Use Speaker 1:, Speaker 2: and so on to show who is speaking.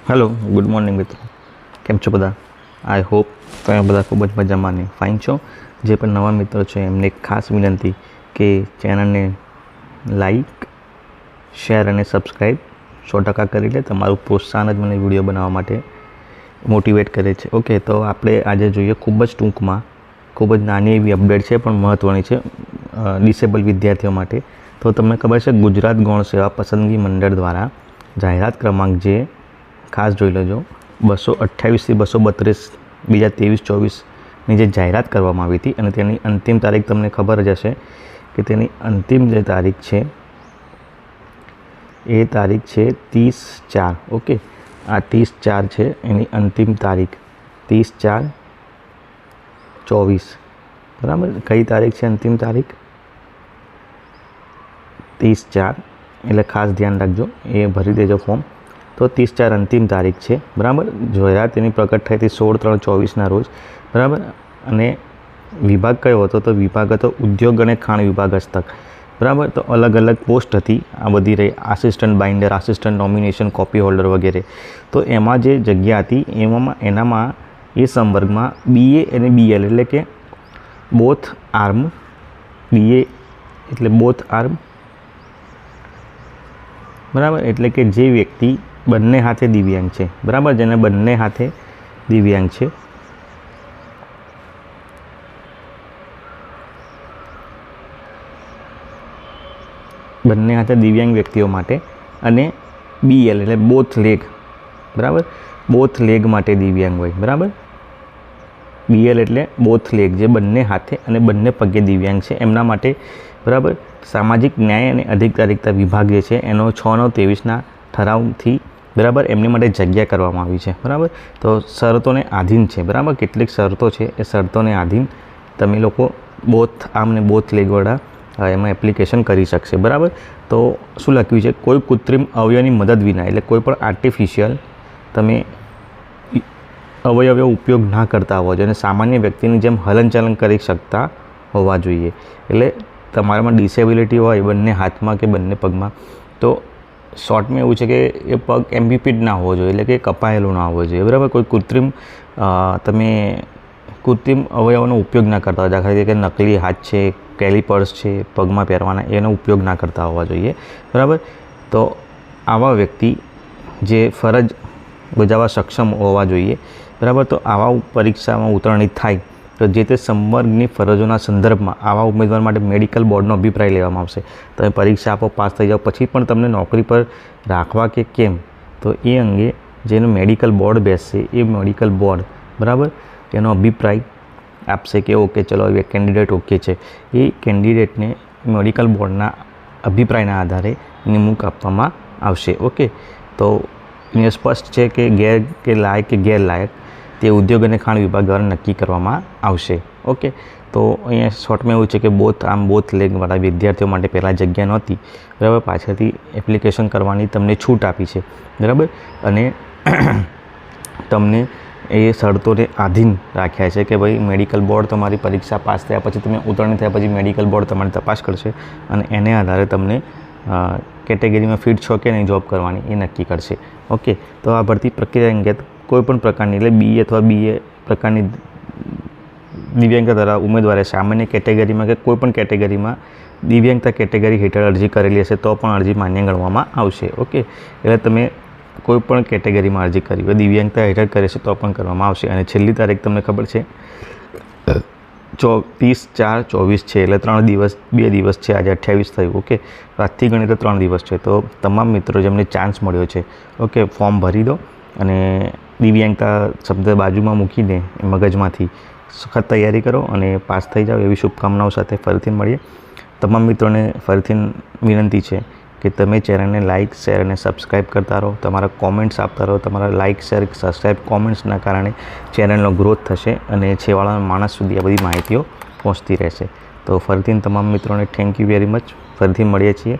Speaker 1: Hello, good morning મિત્રો. કેમ છો બધા? આઈ હોપ તમે બધા ખૂબ જ મજામાં ને ફાઇન છો. જે પણ નવા મિત્રો છે એમને એક ખાસ વિનંતી કે ચેનલને લાઈક, શેર અને સબસ્ક્રાઈબ 100% કરી લે. તમારું પ્રોત્સાહન જ મને વિડીયો બનાવવા માટે મોટિવેટ કરે છે. ઓકે, તો આપણે આજે જોઈએ ખૂબ જ ટૂંકમાં, ખૂબ જ નાની એવી અપડેટ છે પણ મહત્ત્વની છે ડિસેબલ વિદ્યાર્થીઓ માટે. તો તમને ખબર છે, ગુજરાત ગૌણ સેવા પસંદગી મંડળ દ્વારા જાહેરાત ક્રમાંક જે ખાસ જોઈ લેજો 228 થી 232 2023-24ની જે જાહેરાત કરવામાં આવી હતી અને તેની અંતિમ તારીખ તમને ખબર જ હશે કે તેની અંતિમ જે તારીખ છે એ તારીખ છે 30/4. ઓકે, આ 30/4 છે એની અંતિમ તારીખ, 30/4/24. બરાબર, કઈ તારીખ છે અંતિમ તારીખ? 30/4. એટલે ખાસ ધ્યાન રાખજો, એ ભરી દેજો ફોર્મ. તો 30/4 અંતિમ તારીખ છે. બરાબર, જાહેરાત એની પ્રગટ થઈ હતી 16/3/24ના રોજ. બરાબર, અને વિભાગ કયો હતો? તો વિભાગ હતો ઉદ્યોગ અને ખાણ વિભાગ હસ્તક. બરાબર, તો અલગ અલગ પોસ્ટ હતી આ બધી રહી, assistant binder, assistant nomination, copy holder વગેરે. તો એમાં જે જગ્યા હતી એનામાં એ સંવર્ગમાં BA અને BL એટલે કે બોથ આર્મ, BA એટલે બોથ આર્મ. બરાબર, એટલે કે જે વ્યક્તિ બંને હાથે દિવ્યાંગ છે. બરાબર, જેને બંને હાથે દિવ્યાંગ છે, બંને હાથે દિવ્યાંગ વ્યક્તિઓ માટે. અને BL એટલે બોથ લેગ. બરાબર, બોથ લેગ માટે દિવ્યાંગ હોય. બરાબર, BL એટલે બોથ લેગ, જે બંને હાથે અને બંને પગે દિવ્યાંગ છે એમના માટે. બરાબર, સામાજિક ન્યાય અને અધિકારિતા વિભાગ જે છે એનો 6/9/23ના ઠરાવથી બરાબર એમની માટે જગ્યા કરવામાં આવી છે. બરાબર, તો શરતોને આધીન છે. બરાબર, કેટલીક શરતો છે એ શરતોને આધીન તમે લોકો બોથ આર્મ ને બોથ લેગવાળા એમાં એપ્લિકેશન કરી શકશે. બરાબર, તો શું લખ્યું છે? કોઈ કૃત્રિમ અવયવની મદદ વિના, એટલે કોઈ પણ આર્ટિફિશિયલ તમે અવયવનો ઉપયોગ ના કરતા હોવા જોઈએ અને સામાન્ય વ્યક્તિની જેમ હલનચલન કરી શકતા હોવા જોઈએ. એટલે તમારામાં ડિસેબિલિટી હોય બંને હાથમાં કે બંને પગમાં, તો શોર્ટમાં એવું છે કે એ પગ એમ્પ્યુટેડ ના હોવો જોઈએ, એટલે કે કપાયેલો ના હોવો જોઈએ. બરાબર, કોઈ તમે કૃત્રિમ અવયવનો ઉપયોગ ના કરતા હોય, દાખલા તરીકે નકલી હાથ છે, કેલિપર્સ છે પગમાં પહેરવાના, એનો ઉપયોગ ના કરતા હોવા જોઈએ. બરાબર, તો આવા વ્યક્તિ જે ફરજ બજાવવા સક્ષમ હોવા જોઈએ. બરાબર, તો આવા પરીક્ષામાં ઉત્તીર્ણ થાય તો જે તે સંવર્ગની ફરજોના સંદર્ભમાં આવા ઉમેદવાર માટે મેડિકલ બોર્ડનો અભિપ્રાય લેવામાં આવશે. તમે પરીક્ષા આપો, પાસ થઈ જાઓ, પછી પણ તમને નોકરી પર રાખવા કે કેમ, તો એ અંગે જેનું મેડિકલ બોર્ડ બેસશે એ મેડિકલ બોર્ડ બરાબર એનો અભિપ્રાય આપશે કે ઓકે ચલો એ કેન્ડિડેટ ઓકે છે. એ કેન્ડિડેટને મેડિકલ બોર્ડના અભિપ્રાયના આધારે નિમણૂક આપવામાં આવશે. ઓકે, તો એ સ્પષ્ટ છે કે લાયક કે ગેરલાયક તે ઉદ્યોગ અને ખાણ વિભાગ દ્વારા નક્કી કરવામાં આવશે. ઓકે, તો અહીંયા શોર્ટમાં એવું છે કે બોથ આર્મ બોથ લેગવાળા વિદ્યાર્થીઓ માટે પહેલાં જગ્યા નહોતી. બરાબર, પાછળથી એપ્લિકેશન કરવાની તમને છૂટ આપી છે. બરાબર, અને તમને એ શરતોને આધીન રાખ્યા છે કે ભાઈ મેડિકલ બોર્ડ તમારી પરીક્ષા પાસ થયા પછી, તમે ઉત્તીર્ણ થયા પછી મેડિકલ બોર્ડ તમારી તપાસ કરશે અને એને આધારે તમને કેટેગરીમાં ફિટ છો કે નહીં જોબ કરવાની એ નક્કી કરશે. ઓકે, તો આ ભરતી પ્રક્રિયા અંગે કોઈપણ પ્રકારની એટલે BA અથવા BA પ્રકારની દિવ્યાંગતા ધરાવતા ઉમેદવારે સામાન્ય કેટેગરીમાં કે કોઈપણ કેટેગરીમાં દિવ્યાંગતા કેટેગરી હેઠળ અરજી કરેલી હશે તો પણ અરજી માન્ય ગણવામાં આવશે. ઓકે, એટલે તમે કોઈ પણ કેટેગરીમાં અરજી કરી હોય દિવ્યાંગતા હેઠળ કરે છે તો પણ કરવામાં આવશે. અને છેલ્લી તારીખ તમને ખબર છે 30/4/24 છે, એટલે 2 દિવસ છે. આજે 28 થયું. ઓકે, આજથી ગણી તો 3 દિવસ છે. તો તમામ મિત્રો જેમને ચાન્સ મળ્યો છે, ઓકે, ફોર્મ ભરી દો અને દિવ્યાંગતા શબ્દ બાજુમાં મૂકીને મગજમાંથી સખત તૈયારી કરો અને પાસ થઈ જાઓ એવી શુભકામનાઓ સાથે ફરીથી મળીએ. તમામ મિત્રોને ફરીથી વિનંતી છે કે તમે ચેનલને લાઇક, શેર અને સબસ્ક્રાઈબ કરતા રહો, તમારા કોમેન્ટ્સ આપતા રહો. તમારા લાઇક, શેર, સબસ્ક્રાઈબ, કોમેન્ટ્સના કારણે ચેનલનો ગ્રોથ થશે અને છેવાડાના માણસ સુધી આ બધી માહિતીઓ પહોંચતી રહેશે. તો ફરીથી તમામ મિત્રોને થેન્ક યુ વેરી મચ. ફરીથી મળીએ છીએ.